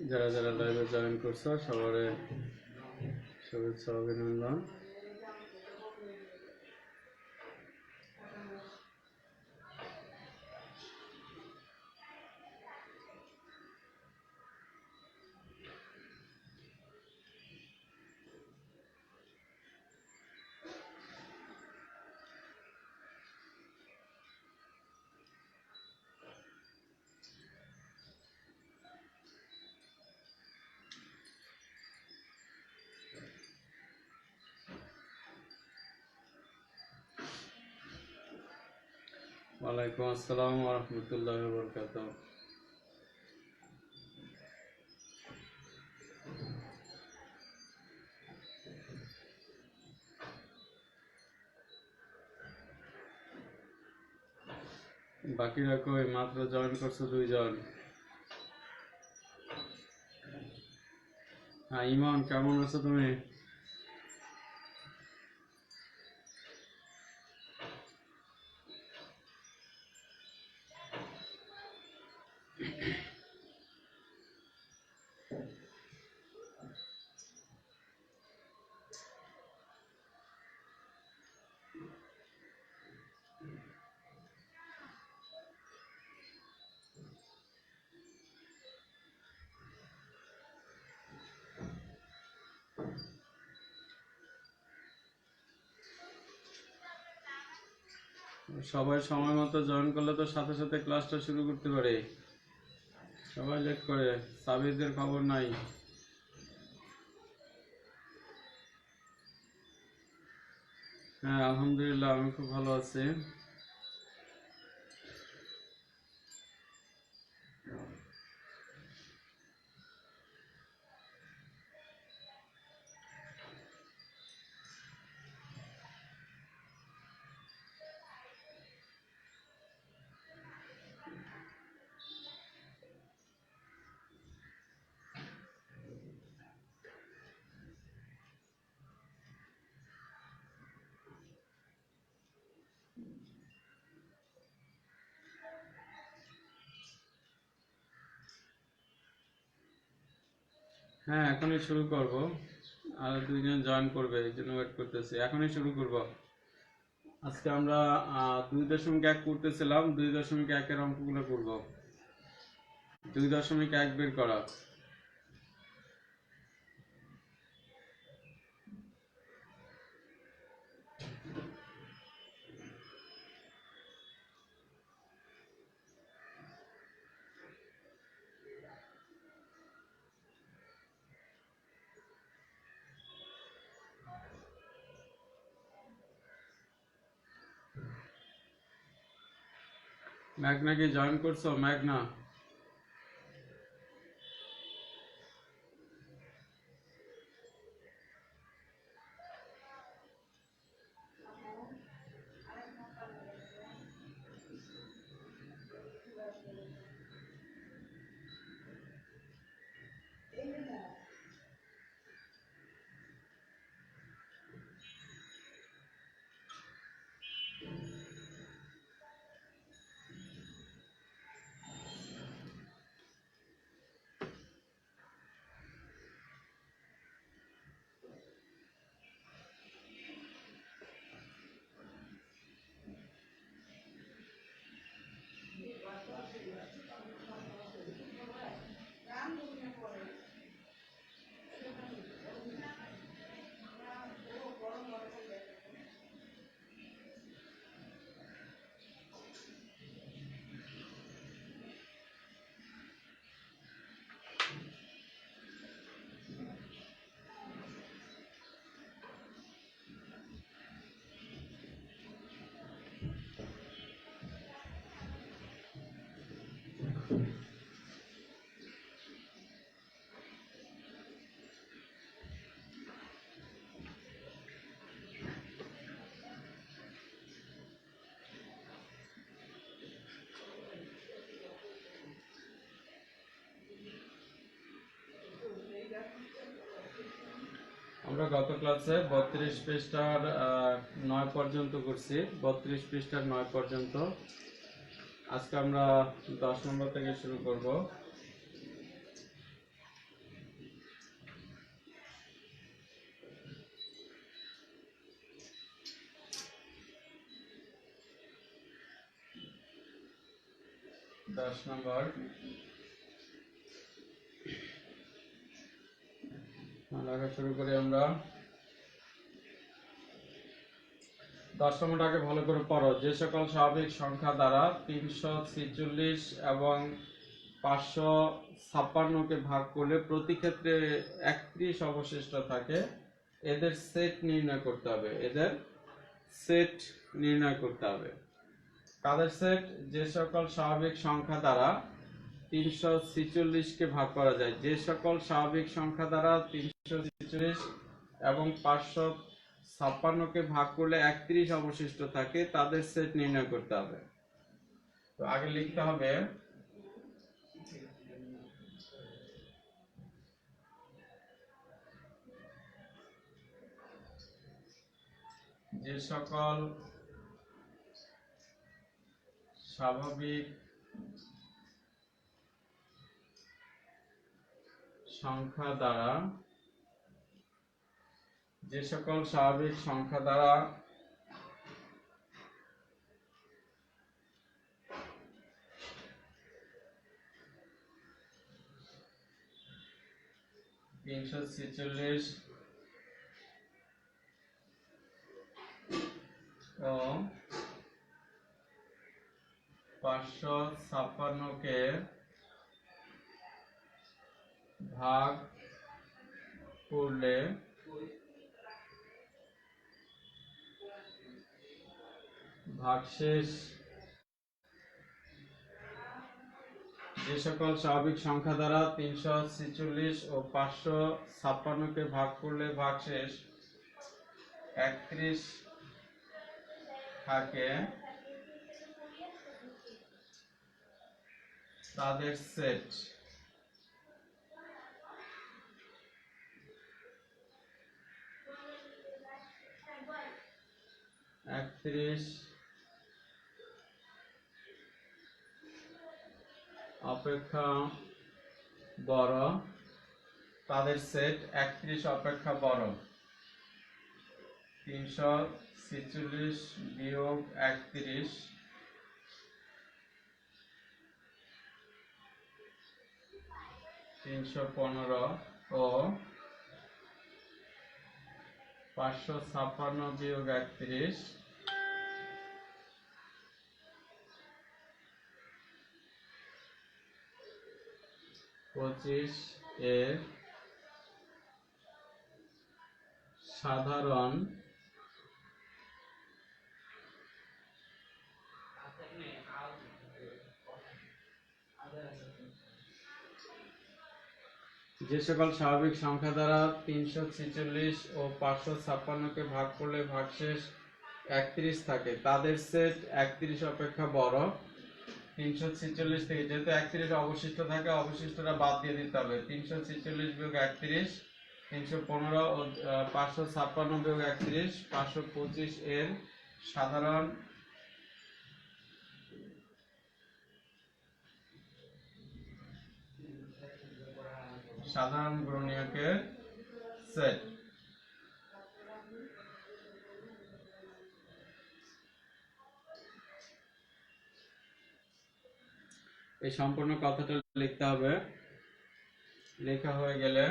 যারা যারা লাইভে জয়েন করছো সবার শুভেচ্ছা অভিনন্দন। ওয়ালাইকুম আসসালাম ওয়া রাহমাতুল্লাহি ওয়া বারাকাতুহু। বাকিরা কই? মাত্র জয়েন করছো 2 জন। হ্যাঁ ইমন, কেমন আছো তুমি? সবাই সময় মতো জয়েন করলে তো সাথে সাথে ক্লাসটা শুরু করতে পারে। সবাই লেট করে, সাবিরদের খবর নাই। হ্যাঁ আলহামদুলিল্লাহ, আমি খুব ভালো আছি। হ্যাঁ এখনই শুরু করব, আর 2 জন জয়েন করবে, এই জন্য ওয়েট করতেছি। এখনই শুরু করব। আজকে আমরা 2.1 করতেছিলাম, 2.1 এর অঙ্কগুলো করব। 2.1 বের করা। ম্যাগনা কি জয়েন করছো? ম্যাগনা গত ক্লাসে 32 পৃষ্ঠার 9 পর্যন্ত করছি, 32 পৃষ্ঠার 9 পর্যন্ত। আজকে আমরা 10 নম্বর থেকে শুরু করব। লেখা শুরু করি আমরা। 10 নম্বরটাকে ভালো করে পড়ো। যে সকল স্বাভাবিক সংখ্যা দ্বারা 346 এবং 556কে ভাগ করলে প্রতি ক্ষেত্রে 31 অবশিষ্ট থাকে, এদের সেট নির্ণয় করতে হবে। এদের সেট নির্ণয় করতে হবে। কাদের সেট? যে সকল স্বাভাবিক সংখ্যা দ্বারা 346কে ভাগ করা যায়। যে সকল স্বাভাবিক সংখ্যা দ্বারা 346 এবং 556কে ভাগ করলে 31 অবশিষ্ট থাকে, তাদের সেট নির্ণয় করতে হবে। তো আগে লিখতে হবে যে সকল স্বাভাবিক সংখ্যা দ্বারা 346 ও 556কে ভাগ করলে ভাগশেষ, যে সকল স্বাভাবিক সংখ্যা দ্বারা 346 ও 556কে ভাগ করলে ভাগশেষ 31 থাকে, তাদের সেট। অপেক্ষা বড়, তাদের সেট 31 অপেক্ষা বড়। 346 বিয়োগ 31 315 ও 556 বিয়োগ 31 25 এর সাধারণ যে সকল স্বাভাবিক সংখ্যা দ্বারা 346 ও 556কে ভাগ করলে ভাগশেষ 31 থাকে, তাদের সেট 31 অপেক্ষা বড়। 346 থেকে যেহেতু 31 অবশিষ্ট থাকে, অবশিষ্টটা বাদ দিয়ে দিতে হবে। 346 বিয়োগ 31 315 ও 556 বিয়োগ 31 525 এর সাধারণ গুণনীয়কের সেট। এই সম্পূর্ণ কথাটা লিখতে হবে। লেখা হয়ে গেলে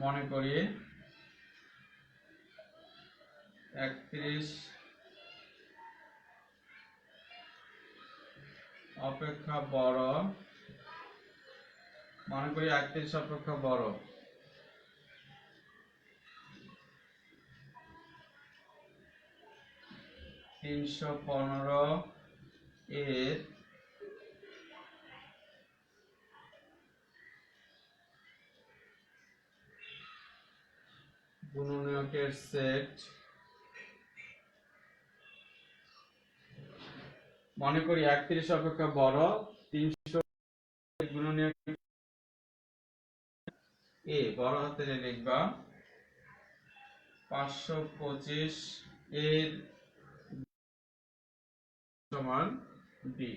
মনে করি 31 অপেক্ষা বড়, মনে করি 31 অপেক্ষা বড়। 315 এর গুণনীয়কের সেট, মনে করি 31 অপেক্ষা বড় এ বড় হাতের এ লিখবা 525 এর সমান বি।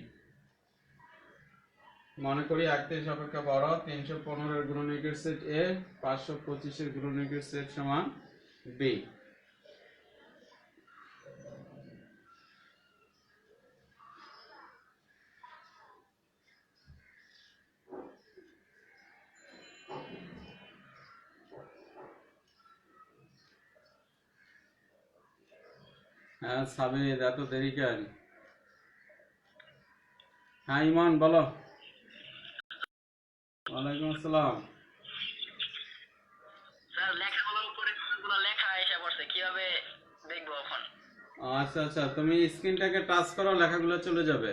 মনে করি 31 অপেক্ষা বড়, 315 এর গুণনীয়কের সেট এ, 525 এর গুণনীয়কের সেট সমান বি। হ্যাঁ সাবিদ, এত দেরি কেন? হ্যাঁ ইমান বলো। ওয়ালাইকুম আসসালাম। স্যার লেখাগুলোর উপরে কোনগুলো লেখা এসে পড়ছে, কিভাবে দেখবো এখন? আচ্ছা আচ্ছা, তুমি স্ক্রিনটাকে টাচ করো, লেখাগুলো চলে যাবে।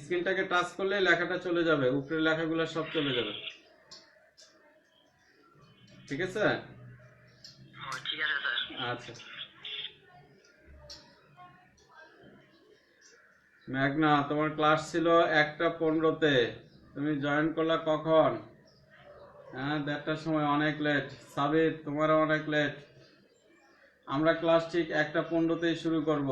স্ক্রিনটাকে টাচ করলে লেখাটা চলে যাবে, উপরের লেখাগুলো সব চলে যাবে। ঠিক আছে? ঠিক আছে স্যার। আচ্ছা মেঘনা, তোমার ক্লাস ছিল 1টা 15-তে, তুমি জয়েন করলা কখন? হ্যাঁ 1:30টার সময়, অনেক লেট। সাবিত, তোমারও অনেক লেট। আমরা ক্লাস ঠিক 1টা 15-তেই শুরু করব।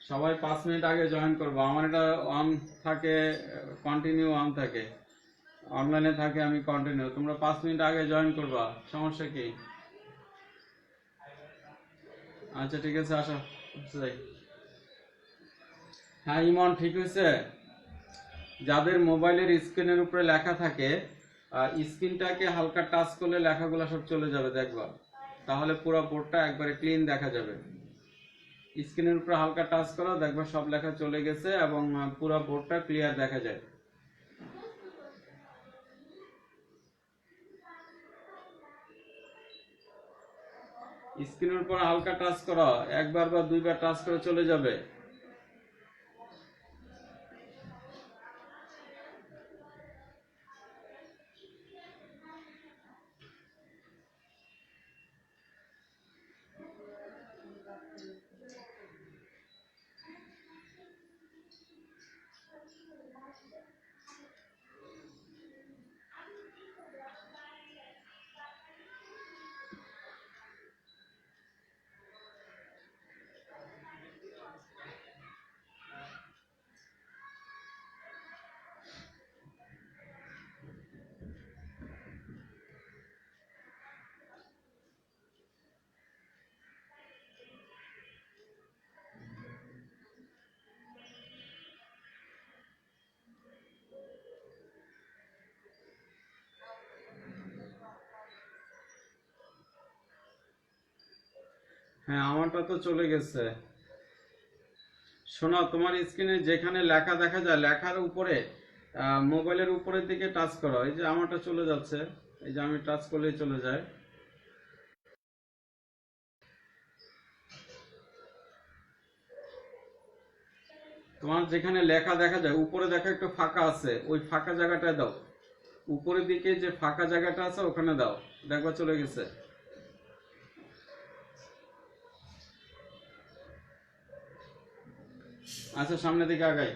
সবাই 5 মিনিট আগে জয়েন করবো। আমার এটা অন থাকে, কন্টিনিউ অন থাকে, অনলাইনে থাকে, আমি কন্টিনিউ। তোমরা 5 মিনিট আগে জয়েন করবা, সমস্যা কি? আচ্ছা ঠিক আছে, আসো। যাই। হ্যাঁ ইমন, ঠিক হয়েছে। যাদের মোবাইলের স্ক্রিনের উপরে লেখা থাকে, স্ক্রিনটাকে হালকা টাচ করলে লেখাগুলো সব চলে যাবে, দেখবা। তাহলে পুরো বোর্ডটা একবারে ক্লিন দেখা যাবে। স্ক্রিনের উপরে হালকা টাচ করো, দেখবা সব লেখা চলে গেছে এবং পুরো বোর্ডটা ক্লিয়ার দেখা যায়। স্ক্রিনের উপর হালকা টাচ করো, একবার বা দুইবার টাচ করে চলে যাবে। হ্যাঁ আমারটা তো চলে গেছে। শোনো, তোমার স্ক্রিনে যেখানে লেখা দেখা যায়, লেখার উপরে মোবাইলের উপরের দিকে টাচ করো। এই যে আমারটা চলে যাচ্ছে, এই যে আমি টাচ করলেই চলে যায়। তোমার যেখানে লেখা দেখা যায়, উপরে দেখা একটু ফাঁকা আছে, ওই ফাঁকা জায়গাটায় দাও। উপরের দিকে যে ফাঁকা জায়গাটা আছে ওখানে দাও, দেখবা চলে গেছে। আচ্ছা সামনের দিকে আগাই।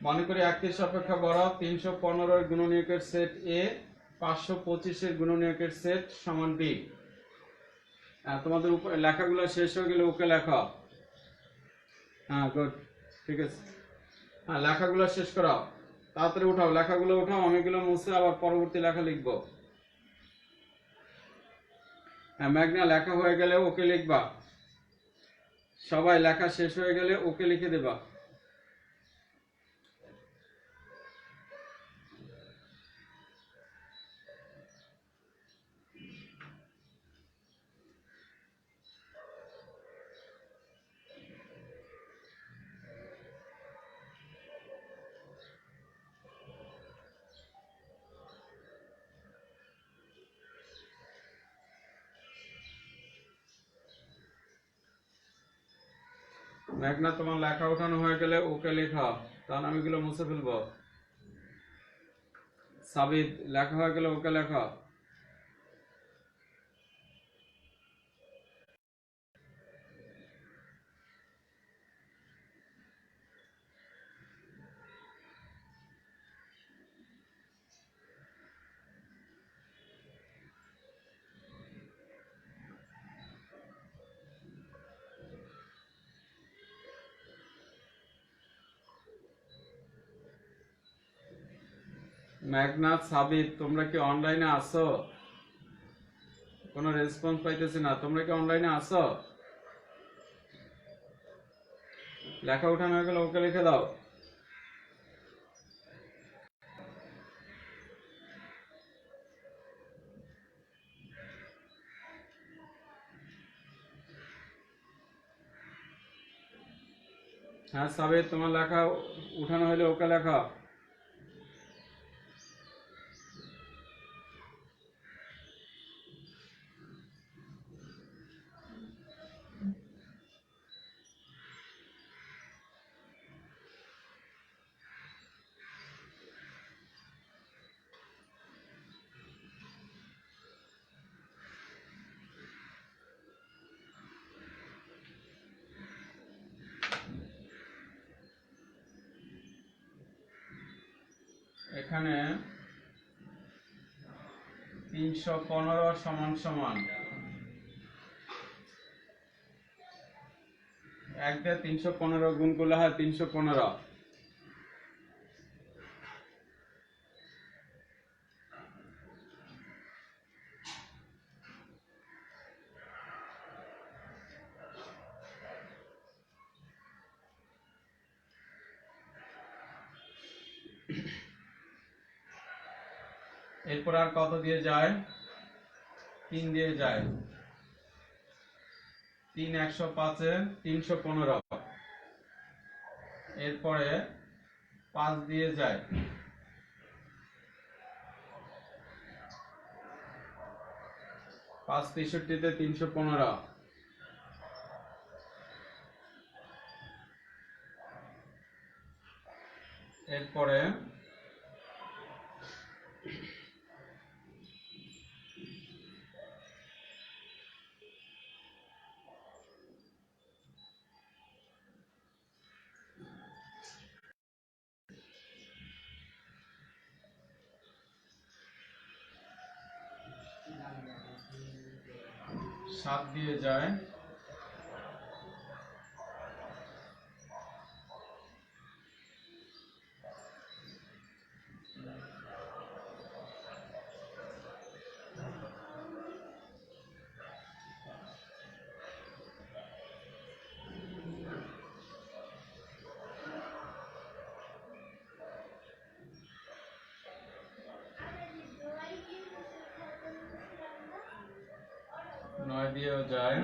মনে করি 31 অপেক্ষা বড়, 315 গুণনীয়কের সেট এ, 525 গুণনীয়কের সেট সমান বি। তোমাদের লেখাগুলো শেষ হয়ে গেলে ওকে লেখা। হ্যাঁ গুড, ঠিক আছে। হ্যাঁ লেখাগুলো শেষ করাও, তাড়াতাড়ি উঠাও, লেখাগুলো উঠাও, আমিগুলো মুছে আবার পরবর্তী লেখা লিখবো। হ্যাঁ মেঘনা, লেখা হয়ে গেলে ওকে লিখবা। সবাই লেখা শেষ হয়ে গেলে ওকে লিখে দেবা। মেঘনা, তোমার লেখা উঠানো হয়ে গেলে ওকে লেখা, তাহলে আমি এগুলো মুছে ফেলবো। সাবিত, লেখা হয়ে গেলে ওকে লেখা। মেঘনাথ সাবিত, তোমরা কি অনলাইনে আছো? কোনো রেসপন্স পাইতেছি না। তোমরা কি অনলাইনে আছো? লেখা উঠানো হয়ে গেলে ওকে লিখে দাও। হ্যাঁ সাবিত, তোমার লেখা উঠানো হলে ওকে লেখা। এখানে 315 সমান সমান 1 দিয়ে 315 গুণ করলে হয় 315। এরপর আর কত দিয়ে যায়? 3 দিয়ে যায়। 3 105 315। এরপরে 5 দিয়ে যায়। 5 63 315। এরপরে 7 দিয়ে যায়। নয় দিয়েও যায়।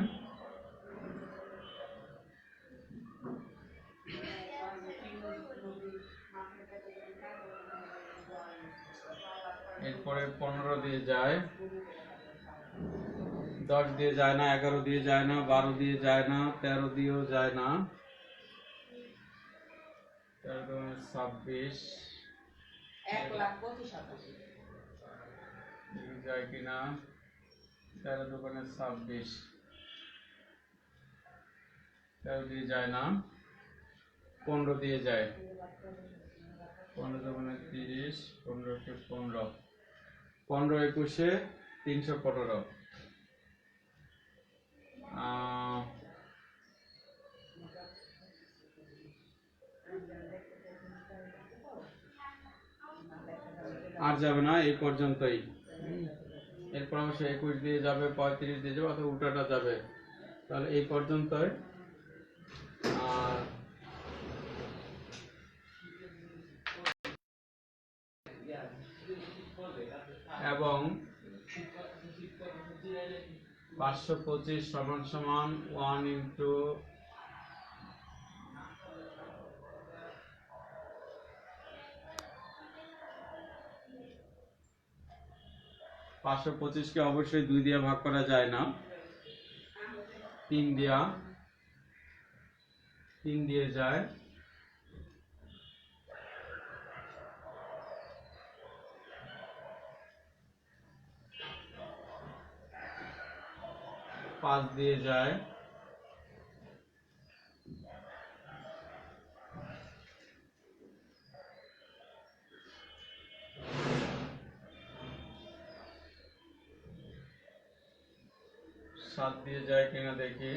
এরপরে 15 দিয়ে যায়। 10 দিয়ে যায় না, 11 দিয়ে যায় না, 12 দিয়ে যায় না, 13 দিয়েও যায় না। 13 26 যায় কিনা? 13 দোকানে 26, 13 দিয়ে যায় না। 15 দিয়ে যায়। 15 দোকানে 30, 15 কে 15, 15 21 315। আর যাবে না, এই পর্যন্তই। এরপর অবশ্য 21 দিয়ে যাবে, 35 দিয়ে যাবে, অথবা উল্টাটা যাবে। তাহলে এই পর্যন্তই। আর এবং 525 সমান সমান 1 ইন্টু 525 কে অবশ্যই 2 দিয়ে ভাগ করা যায় না। 3 দিয়ে যায়। 5 দিয়ে যায়। 7 দিয়ে যায় কিনা দেখি।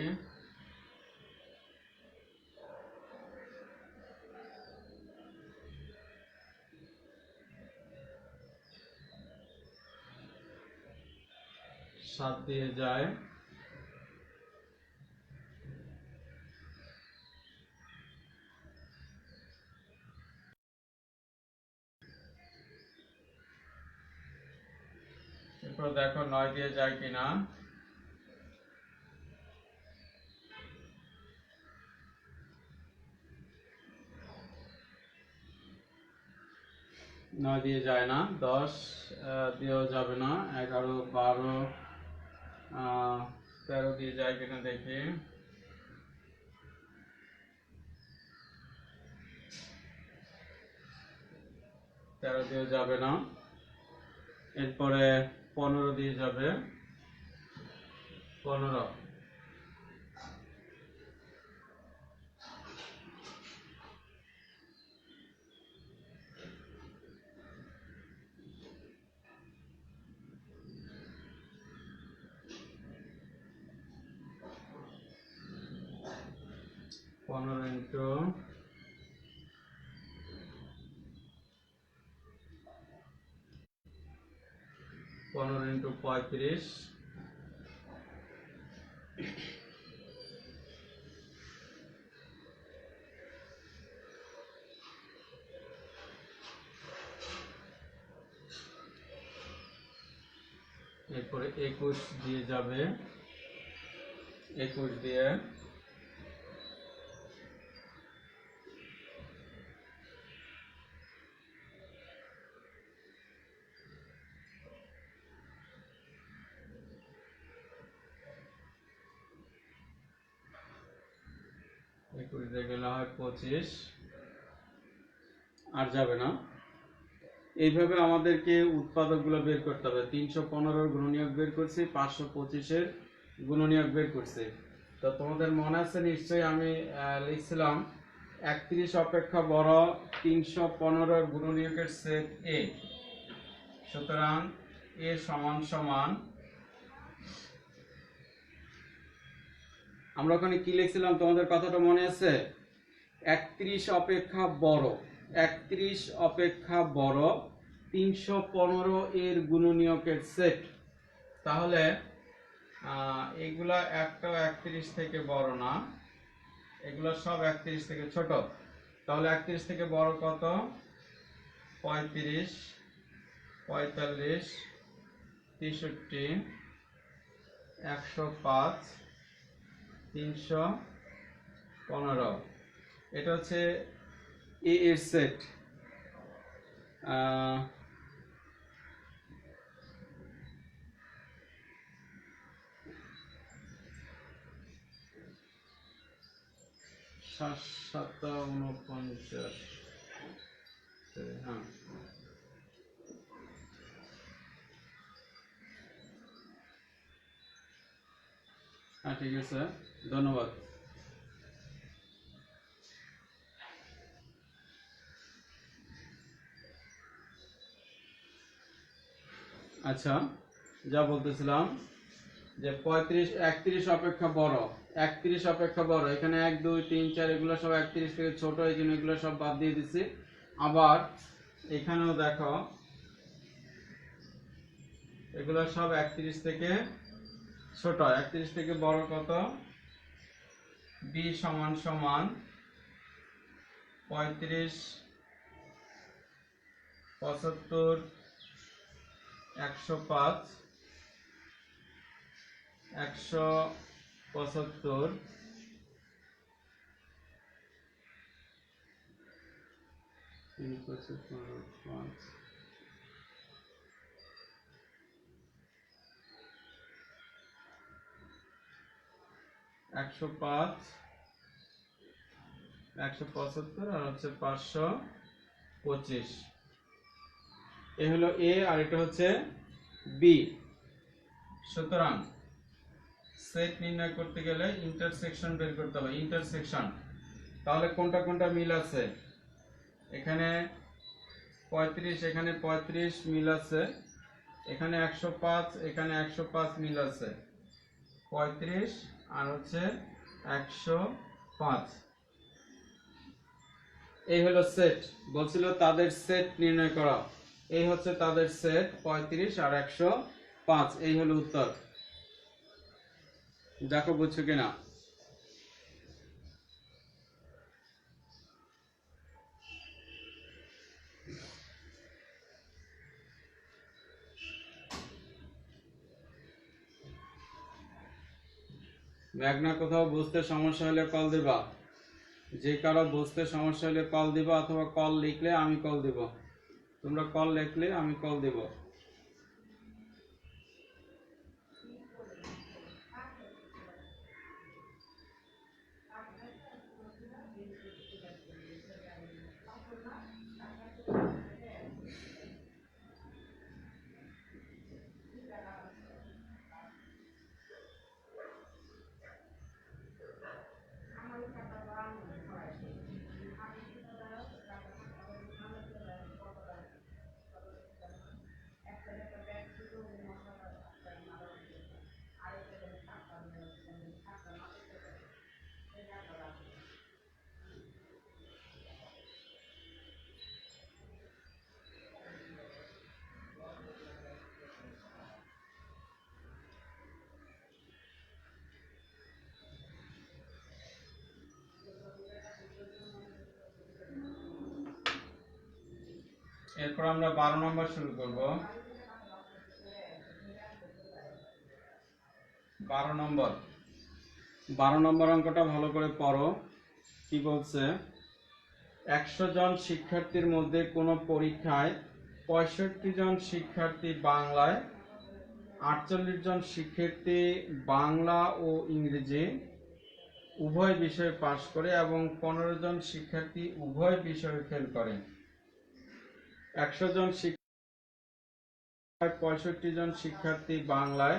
7 দিয়ে যায়। এরপর দেখো 9 দিয়ে যায় কিনা। 9 দিয়ে যায় না। 10 দিয়েও যাবে না। 11, 12, 13 দিয়ে যায় কিনা দেখি। 13 দিয়েও যাবে না। এরপরে 15 দিয়ে যাবে। 15, ইন্টু 35, এরপরে 21 দিয়ে যাবে। 21 দিয়ে গেলে হয় 25, আর যাবে না। এইভাবে আমাদেরকে উৎপাদকগুলো বের করতে হবে। 315 গুণনীয়ক বের করছি, 525 গুণনীয়ক বের করছি। তো তোমাদের মনে আছে নিশ্চয়ই আমি লিখছিলাম 31 অপেক্ষা বড় 315 গুণনীয়কের সেট এ। সুতরাং এ সমান সমান, আমরা ওখানে কি লিখছিলাম তোমাদের কথাটা মনে আছে? 31 অপেক্ষা বড়, 31 অপেক্ষা বড় 315 এর গুণনীয়কের সেট। তাহলে এগুলা একটাও 31 থেকে বড় না, এগুলা সব 31 থেকে ছোট। তাহলে 31 থেকে বড় কত? 35, 45, 63, 105, 315। এটা হচ্ছে এ এর সেট। সাতটা 49, হ্যাঁ। হ্যাঁ, ঠিক আছে, ধন্যবাদ। আচ্ছা, যা বলতেছিলাম যে 31 অপেক্ষা বড়, 31 অপেক্ষা বড়, এখানে 1, 2, 3, 4 এগুলো সব 31 থেকে ছোট, এই জন্য এগুলো সব বাদ দিয়ে দিচ্ছি। আবার এখানেও দেখো এগুলো সব 31 থেকে ছোট। 31 থেকে বড় কত? b সমান সমান 35, 75, 105, 175, 5, 105, 175 আর হচ্ছে 525। এ হলো এ আর এটা হচ্ছে বি। সুতরাং সেট নির্ণয় করতে গেলে ইন্টারসেকশন বের করতে হবে। ইন্টারসেকশন, তাহলে কোনটা কোনটা মিল আছে? এখানে 35, এখানে 35 মিল আছে, এখানে 105, এখানে 105 মিল আছে। 35 আর হচ্ছে 105, এই হলো সেট। বলছিল তাদের সেট নির্ণয় করা, এই হচ্ছে তাদের সেট 35 আর 105, এই হলো উত্তর। দেখো বুঝছো কিনা। মেঘনা কোথাও বুঝতে সমস্যা হলে কল দিবা, যে কারো বুঝতে সমস্যা হলে কল দিবা, অথবা কল লিখলে আমি কল দিব। তোমরা কল লিখলে আমি কল দিব। এরপর আমরা 12 নম্বর শুরু করব। 12 নম্বর অঙ্কটা ভালো করে পড়ো। কি বলছে, 100 জন শিক্ষার্থীর মধ্যে কোনো পরীক্ষায় 65 জন শিক্ষার্থী বাংলায়, 48 জন শিক্ষার্থী বাংলা ও ইংরেজি উভয় বিষয়ে পাশ করে এবং 15 জন শিক্ষার্থী উভয় বিষয়ে ফেল করে। 100 জন শিক্ষার্থী, 65 জন শিক্ষার্থী বাংলায়,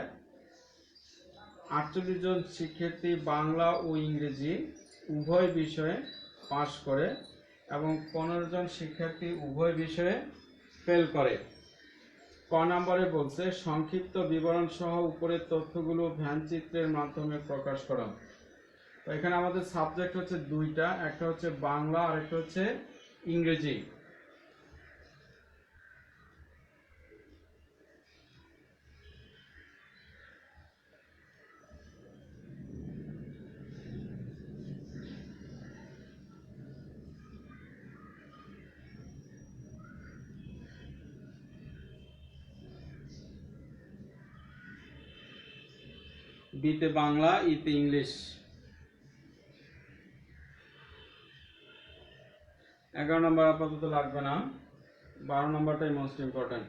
48 জন শিক্ষার্থী বাংলা ও ইংরেজি উভয় বিষয়ে পাশ করে এবং 15 জন শিক্ষার্থী উভয় বিষয়ে ফেল করে। ক নম্বরে বলছে সংক্ষিপ্ত বিবরণ সহ উপরের তথ্যগুলো ভ্যানচিত্রের মাধ্যমে প্রকাশ করো। তো এখানে আমাদের সাবজেক্ট হচ্ছে দুইটা, একটা হচ্ছে বাংলা আর একটা হচ্ছে ইংরেজি। বিতে বাংলা, ইতে ইংলিশ। 11 নম্বর আপাতত লাগবে না, 12 নম্বরটাই মোস্ট ইম্পর্টেন্ট।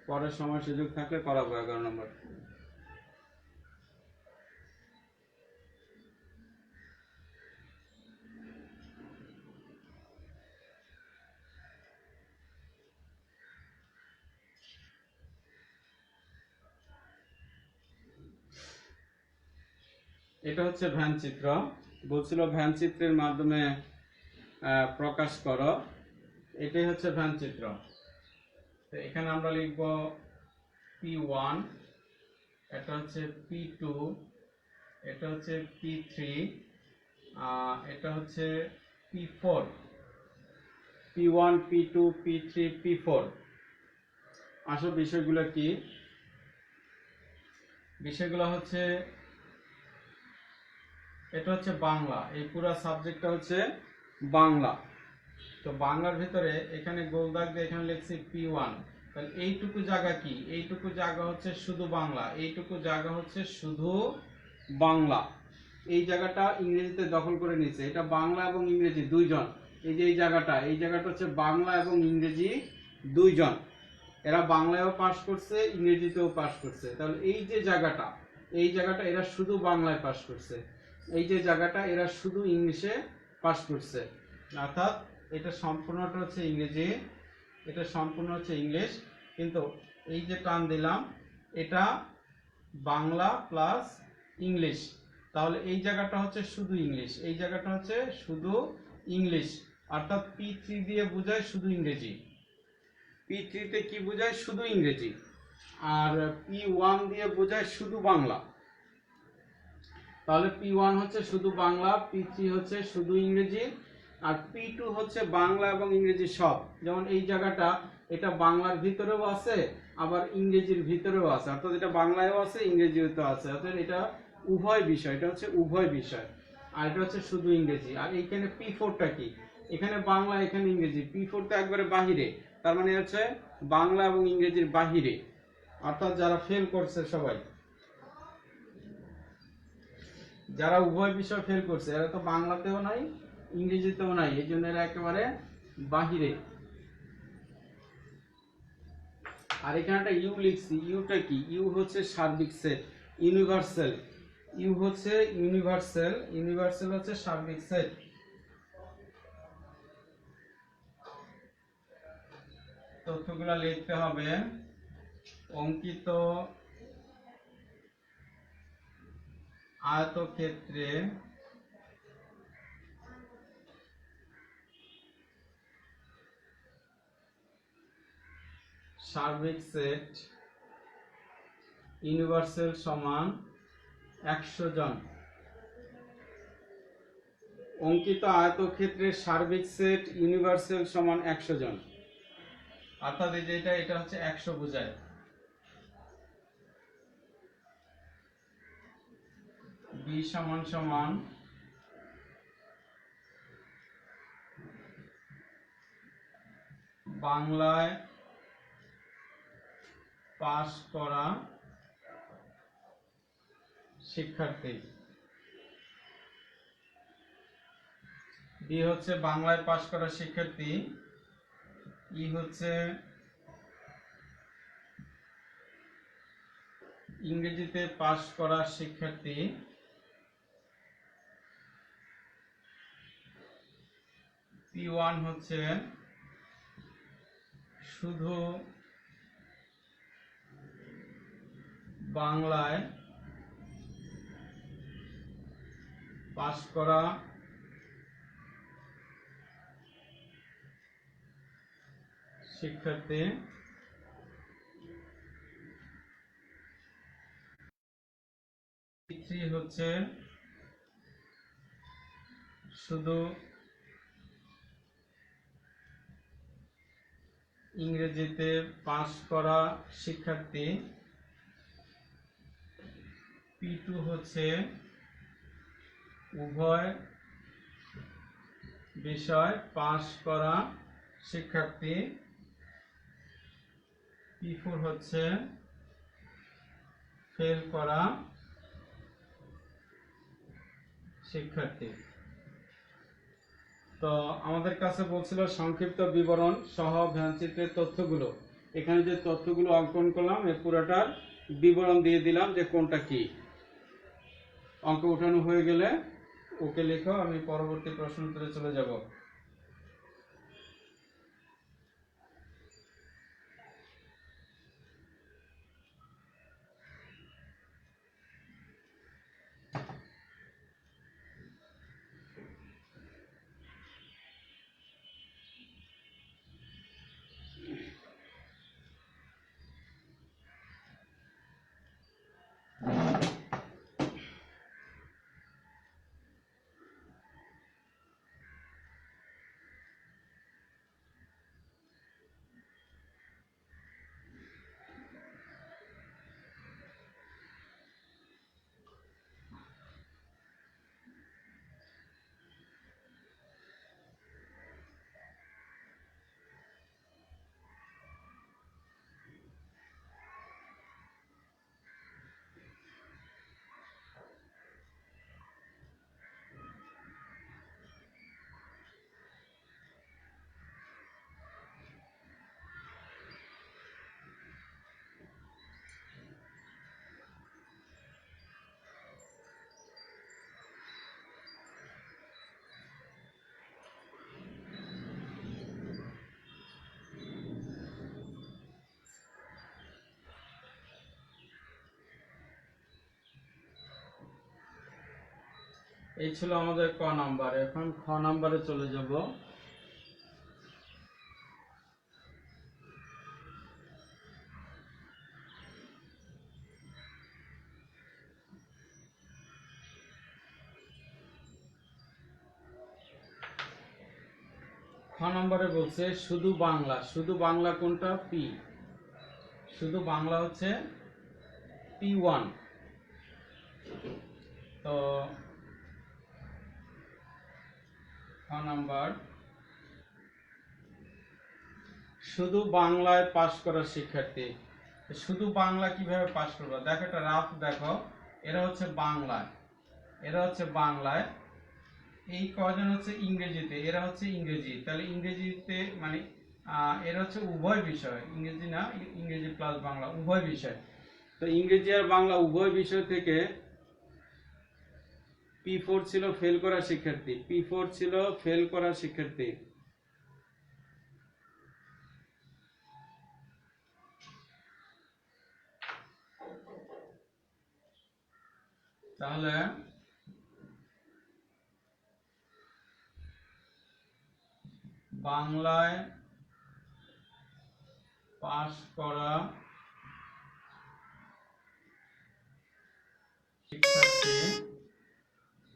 পরের সময় সুযোগ থাকলে করাবো 11 নম্বর। এটা হচ্ছে ভ্যানচিত্র। বলছিল ভ্যানচিত্রের মাধ্যমে প্রকাশ করো। এটাই হচ্ছে ভ্যানচিত্র। তো এখানে আমরা লিখব P1, এটা হচ্ছে P2, এটা হচ্ছে P3, এটা হচ্ছে P4। P1, P2, P3, P4। আসল বিষয়গুলো কি? বিষয়গুলো হচ্ছে, এটা হচ্ছে বাংলা, এই পুরো সাবজেক্টটা হচ্ছে বাংলা। তো বাংলার ভিতরে এখানে গোল দাগ দিয়ে এখানে লিখছি P1। তাহলে এইটুকু জায়গা কি? এইটুকু জায়গা হচ্ছে শুধু বাংলা, এইটুকু জায়গা হচ্ছে শুধু বাংলা। এই জায়গাটা ইংরেজিতে দখল করে নিচ্ছে, এটা বাংলা এবং ইংরেজি দুইজন। এই যে এই জায়গাটা হচ্ছে বাংলা এবং ইংরেজি দুইজন। এরা বাংলায়ও পাস করছে, ইংরেজিতেও পাস করছে। তাহলে এই যে জায়গাটা, এই জায়গাটা এরা শুধু বাংলায় পাস করছে, এই যে জায়গাটা এরা শুধু ইংলিশে পাস করছে। অর্থাৎ এটা সম্পূর্ণটা হচ্ছে ইংরেজি, এটা সম্পূর্ণ হচ্ছে ইংলিশ। কিন্তু এই যে টান দিলাম, এটা বাংলা প্লাস ইংলিশ। তাহলে এই জায়গাটা হচ্ছে শুধু ইংলিশ, এই জায়গাটা হচ্ছে শুধু ইংলিশ। অর্থাৎ P3 দিয়ে বোঝায় শুধু ইংরেজি। P3 তে কি বোঝায়? শুধু ইংরেজি। আর P1 দিয়ে বোঝায় শুধু বাংলা। তাহলে P1 হচ্ছে শুধু বাংলা, P3 হচ্ছে শুধু ইংরেজি, আর P2 হচ্ছে বাংলা এবং ইংরেজি সব। যেমন এই জায়গাটা, এটা বাংলার ভিতরেও আছে আবার ইংরেজির ভিতরেও আছে, অর্থাৎ এটা বাংলায়ও আছে ইংরেজিতেও আছে। অর্থাৎ এটা উভয় বিষয়, এটা হচ্ছে উভয় বিষয়, আর এটা হচ্ছে শুধু ইংরেজি। আর এইখানে P4টা কি, এখানে বাংলা এখানে ইংরেজি, P4টা একবারে বাহিরে, তার মানে হচ্ছে বাংলা এবং ইংরেজির বাহিরে, অর্থাৎ যারা ফেল করছে সবাই, যারা উভয় বিষয় ফেল করছে এরা তো বাংলাতেও নাই ইংরেজিতেও নাই, এই জন্য এরা একেবারে বাহিরে। আর এখানে একটা ইউ লিখছি, ইউটা কি, ইউ হচ্ছে সার্বিক সেট, ইউনিভার্সাল, ইউ হচ্ছে ইউনিভার্সাল, ইউনিভার্সাল হচ্ছে সার্বিক সেট। তথ্যগুলো লিখতে হবে, অঙ্কিত আয়তক্ষেত্রে সার্বিক সেট ইউনিভার্সাল সমান 100 জন। অঙ্কিত আয়তক্ষেত্রের সার্বিক সেট ইউনিভার্সাল সমান 100 জন, অর্থাৎ এই যে এটা হচ্ছে 100 বোঝায়। b সমান সমান বাংলায় পাস করা শিক্ষার্থী, বি হচ্ছে বাংলায় পাস করা শিক্ষার্থী, ই হচ্ছে ইংরেজিতে পাস করা শিক্ষার্থী, P1 হচ্ছে শুধু বাংলায় পাস করা শিক্ষার্থী, P3 হচ্ছে শুধু ইংরেজিতে পাস করা শিক্ষার্থী, P2 হচ্ছে উভয় বিষয় পাস করা শিক্ষার্থী, P4 হচ্ছে ফেল করা শিক্ষার্থী। তো আমাদের কাছে বলছিল সংক্ষিপ্ত বিবরণ সহ ভ্যানচিত্রের তথ্যগুলো, এখানে যে তথ্যগুলো অঙ্কন করলাম এর পুরোটার বিবরণ দিয়ে দিলাম যে কোনটা কি। অঙ্ক উঠানো হয়ে গেলে ওকে লেখো, আমি পরবর্তী প্রশ্ন উত্তরে চলে যাব। এই ছিল আমাদের ক নাম্বার, এখন খ নাম্বারে চলে যাব। খ নম্বরে বলছে শুধু বাংলা, শুধু বাংলা কোনটা, পি, শুধু বাংলা হচ্ছে P1, তো খ নাম্বার, শুধু বাংলায় পাশ করা শিক্ষার্থী। শুধু বাংলা কিভাবে পাশ করবে? দেখো একটা রাফ দেখো, এরা হচ্ছে বাংলায়, এরা হচ্ছে বাংলায়, এই কজন হচ্ছে ইংরেজিতে, এরা হচ্ছে ইংরেজি, তাহলে ইংরেজিতে মানে এরা হচ্ছে উভয় বিষয়, ইংরেজি না, ইংরেজি প্লাস বাংলা উভয় বিষয়। তো ইংরেজি আর বাংলা উভয় বিষয় থেকে P4 ছিল ফেল করা শিক্ষার্থী, P4 ছিল ফেল করা শিক্ষার্থী। তাহলে বাংলায় পাশ করা শিক্ষার্থী,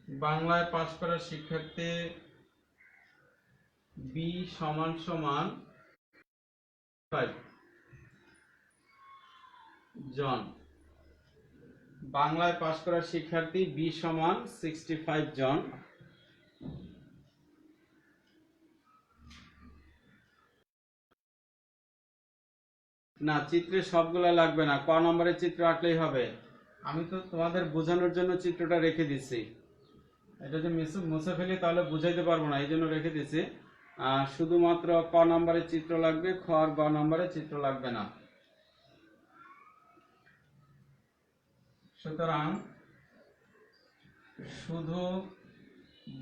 বাংলায় পাশ করা শিক্ষার্থী বি সমান সমান 5 জন। বাংলায় পাশ করা শিক্ষার্থী বি সমান 65 জন। না, চিত্রে সবগুলা লাগবে না, ক নম্বরের চিত্র আঁকলেই হবে। আমি তো তোমাদের বোঝানোর জন্য চিত্রটা রেখে দিচ্ছি, এটা যদি মুছে ফেলি তাহলে বুঝাইতে পারবো না, এই জন্য রেখে দিচ্ছি। শুধুমাত্র ক নম্বরের চিত্র লাগবে, খ আর গ নম্বরের চিত্র লাগবে না। সুতরাং শুধু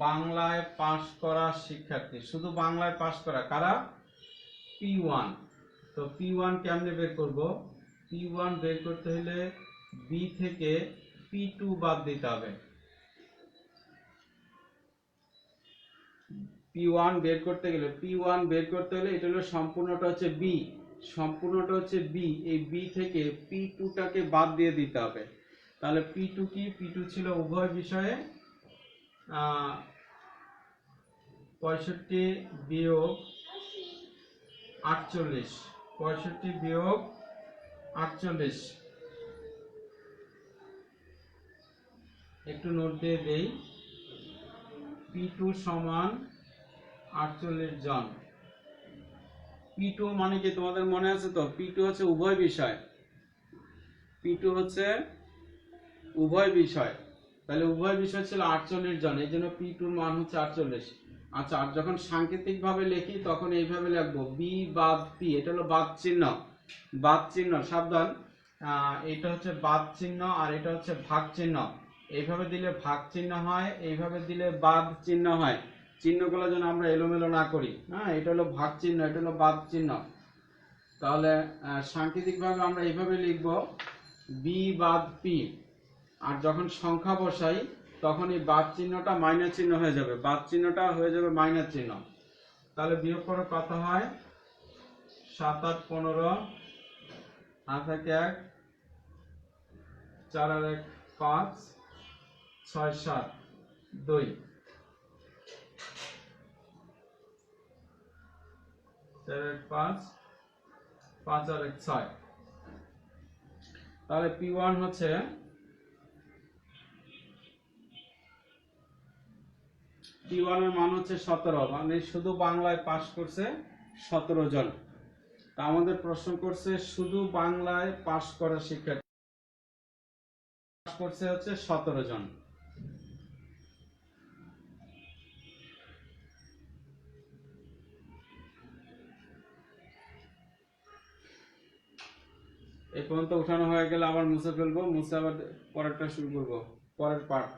বাংলায় পাশ করা শিক্ষার্থী, শুধু বাংলায় পাশ করা কারা? P1। তো P1 কেমনে বের করব? P1 বের করতে হলে বি থেকে P2 বাদ দিতে হবে। P1 বের করতে গেলে, P1 বের করতে হলে এটা হলো সম্পূর্ণটা হচ্ছে বি, সম্পূর্ণটা হচ্ছে বি, এই বি থেকে P2টাকে বাদ দিয়ে দিতে হবে। তাহলে P2 কি? P2 ছিল উভয় বিষয়ে 65 বিয়োগ 48, 65 বিয়োগ 48, একটু নোট দিয়ে দেই। P2 সমান 48 জন। P2 মানে কি তোমাদের মনে আছে তো? P2 হচ্ছে উভয় বিষয়, P2 হচ্ছে উভয় বিষয়, তাহলে উভয় বিষয় ছিল 48 জন, এই জন্য P2 এর মান হচ্ছে 48। আচ্ছা, আর যখন সাংকেতিক ভাবে লিখি তখন এইভাবে লিখবো বি বাদ পি, এটা হলো বাদ চিহ্ন, বাদ চিহ্ন, সাবধান, এটা হচ্ছে বাদ চিহ্ন আর এটা হচ্ছে ভাগ চিহ্ন। এইভাবে দিলে ভাগ চিহ্ন হয়, এইভাবে দিলে বাদ চিহ্ন হয়, চিহ্নগুলো যেন আমরা এলোমেলো না করি। হ্যাঁ, এটা হলো ভাগ চিহ্ন, এটা হলো বাদ চিহ্ন। তাহলে সাংকেতিক ভাবে আমরা এইভাবে লিখবো বি বাদ পি, আর যখন সংখ্যা বসাই তখন এই বাদ চিহ্নটা মাইনাস চিহ্ন হয়ে যাবে, বাদ চিহ্নটা হয়ে যাবে মাইনাস চিহ্ন। তাহলে বিয়োগ করে কত হয়? 7 8 15, 8 1 1, 4 আর 1 5, 6 7 2, 4 1 5, 5 আর 1 6। তাহলে P1 হচ্ছে P1 এর মান হচ্ছে 17, মানে শুধু বাংলায় পাশ করছে 17 জন। তা আমাদের প্রশ্ন করছে শুধু বাংলায় পাশ করা শিক্ষার্থী পাশ করছে হচ্ছে 17 জন। এই পর্যন্ত উঠানো হয়ে গেলে আবার মুছে ফেলবো, মুছে আবার পরেরটা শুরু করবো, পরের পার্ট।